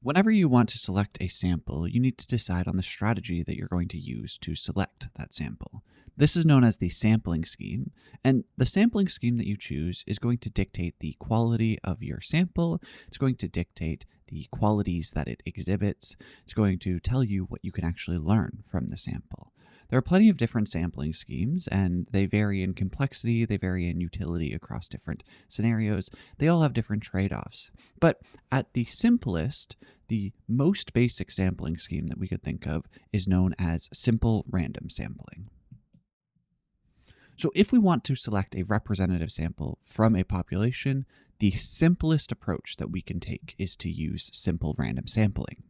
Whenever you want to select a sample, you need to decide on the strategy that you're going to use to select that sample. This is known as the sampling scheme, and the sampling scheme that you choose is going to dictate the quality of your sample. It's going to dictate the qualities that it exhibits. It's going to tell you what you can actually learn from the sample. There are plenty of different sampling schemes, and they vary in complexity, they vary in utility across different scenarios. They all have different trade-offs. But at the simplest, the most basic sampling scheme that we could think of is known as simple random sampling. So if we want to select a representative sample from a population, the simplest approach that we can take is to use simple random sampling.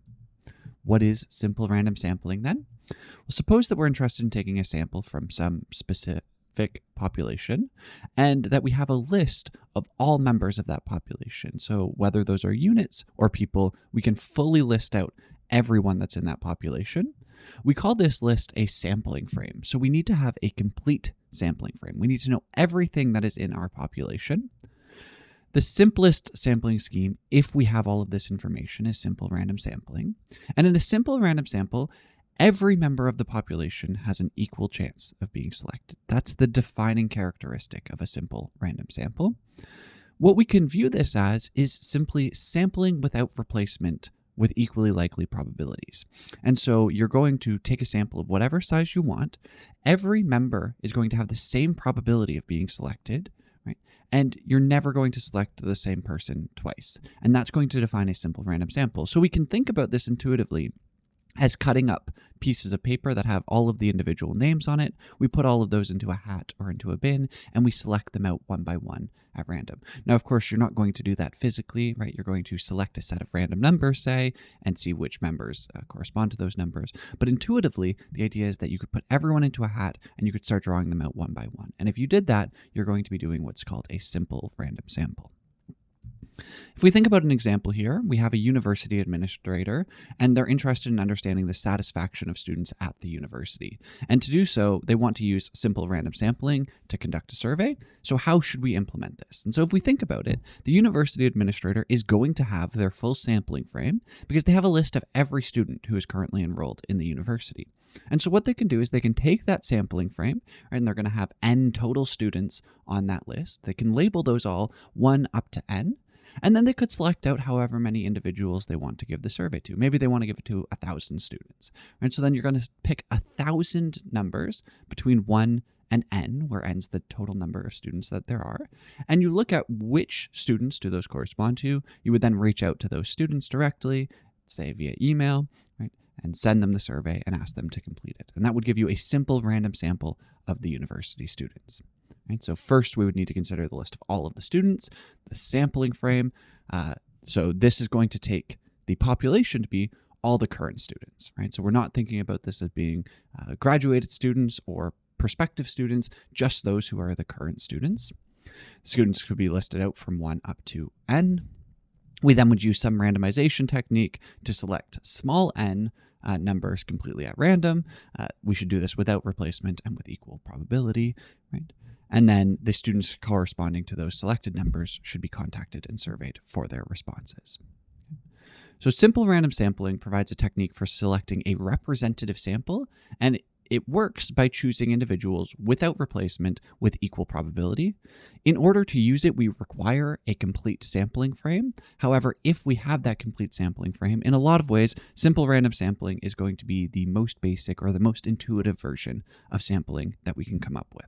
What is simple random sampling then? Well, suppose that we're interested in taking a sample from some specific population and that we have a list of all members of that population. So whether those are units or people, we can fully list out everyone that's in that population. We call this list a sampling frame. So we need to have a complete sampling frame. We need to know everything that is in our population. The simplest sampling scheme, if we have all of this information, is simple random sampling. And in a simple random sample, every member of the population has an equal chance of being selected. That's the defining characteristic of a simple random sample. What we can view this as is simply sampling without replacement with equally likely probabilities. And so you're going to take a sample of whatever size you want. Every member is going to have the same probability of being selected, right? And you're never going to select the same person twice. And that's going to define a simple random sample. So we can think about this intuitively as cutting up pieces of paper that have all of the individual names on it. We put all of those into a hat or into a bin, and we select them out one by one at random. Now, of course, you're not going to do that physically, right? You're going to select a set of random numbers, say, and see which members correspond to those numbers. But intuitively, the idea is that you could put everyone into a hat and you could start drawing them out one by one. And if you did that, you're going to be doing what's called a simple random sample. If we think about an example here, we have a university administrator, and they're interested in understanding the satisfaction of students at the university. And to do so, they want to use simple random sampling to conduct a survey. So how should we implement this? And so if we think about it, the university administrator is going to have their full sampling frame because they have a list of every student who is currently enrolled in the university. And so what they can do is they can take that sampling frame, and they're going to have n total students on that list. They can label those all 1 up to n. And then they could select out however many individuals they want to give the survey to. Maybe they want to give it to 1,000 students. Right? So then you're going to pick 1,000 numbers between 1 and n, where n's the total number of students that there are. And you look at which students do those correspond to. You would then reach out to those students directly, say via email, right, and send them the survey and ask them to complete it. And that would give you a simple random sample of the university students. Right? So first, we would need to consider the list of all of the students, the sampling frame. So this is going to take the population to be all the current students, right? So we're not thinking about this as being graduated students or prospective students, just those who are the current students. Students could be listed out from 1 up to n. We then would use some randomization technique to select small n numbers completely at random. We should do this without replacement and with equal probability, right? And then the students corresponding to those selected numbers should be contacted and surveyed for their responses. So simple random sampling provides a technique for selecting a representative sample, and it works by choosing individuals without replacement with equal probability. In order to use it, we require a complete sampling frame. However, if we have that complete sampling frame, in a lot of ways, simple random sampling is going to be the most basic or the most intuitive version of sampling that we can come up with.